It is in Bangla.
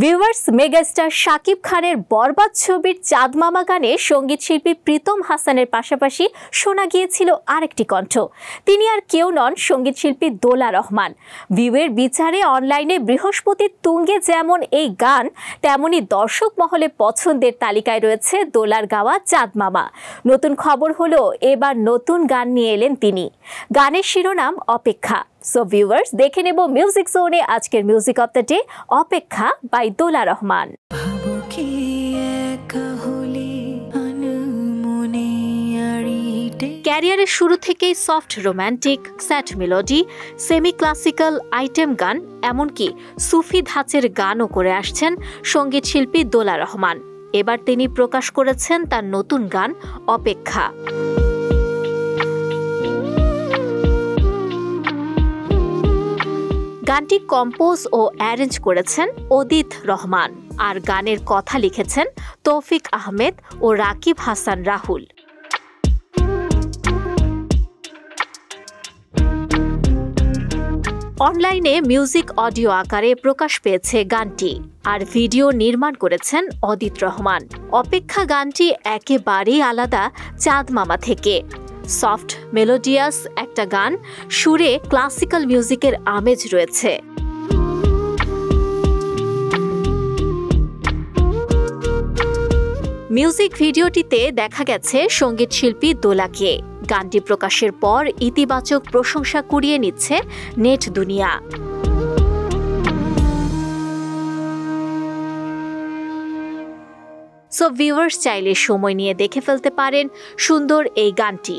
ভিউয়ার্স, মেগাস্টার শাকিব খানের বরবাদ ছবির চাঁদ মামা গানে সঙ্গীত শিল্পী প্রীতম হাসানের পাশাপাশি শোনা গিয়েছিল আরেকটি কণ্ঠ। তিনি আর কেউ নন, সঙ্গীত শিল্পী দোলা রহমান। ভিউয়ের বিচারে অনলাইনে বৃহস্পতির তুঙ্গে যেমন এই গান, তেমনি দর্শক মহলে পছন্দের তালিকায় রয়েছে দোলার গাওয়া চাঁদ মামা। নতুন খবর হলো, এবার নতুন গান নিয়ে এলেন তিনি। গানের শিরোনাম অপেক্ষা। সো ভিউয়ার্স, দেখে নেব মিউজিক জোনে আজকের মিউজিক অফ দ্য ডে, অপেক্ষা বাই দোলা রহমান। ক্যারিয়ারের শুরু থেকেই soft romantic, sad melody, semi classical item গান, এমনকি সুফি ধাঁচের গানও করে আসছেন সঙ্গীত শিল্পী দোলা রহমান। এবার তিনি প্রকাশ করেছেন তার নতুন গান অপেক্ষা। গানটি কম্পোজ ও অ্যারেঞ্জ করেছেন অদিত রহমান, আর গানের কথা লিখেছেন তৌফিক আহমেদ ও রাকিব হাসান রাহুল। অনলাইনে মিউজিক অডিও আকারে প্রকাশ পেয়েছে গানটি, আর ভিডিও নির্মাণ করেছেন অদিত রহমান। অপেক্ষা গানটি একেবারেই আলাদা চাঁদ মামা থেকে। সফট মেলোডিয়াস একটা গান, সুরে ক্লাসিক্যাল মিউজিকের আমেজ রয়েছে। মিউজিক ভিডিওটিতে দেখা গেছে সঙ্গীত শিল্পী দোলাকে। গানটি প্রকাশের পর ইতিবাচক প্রশংসা কুড়িয়ে নিচ্ছে নেট দুনিয়া। সো ভিউয়ার্স, চাইলে সময় নিয়ে দেখে ফেলতে পারেন সুন্দর এই গানটি।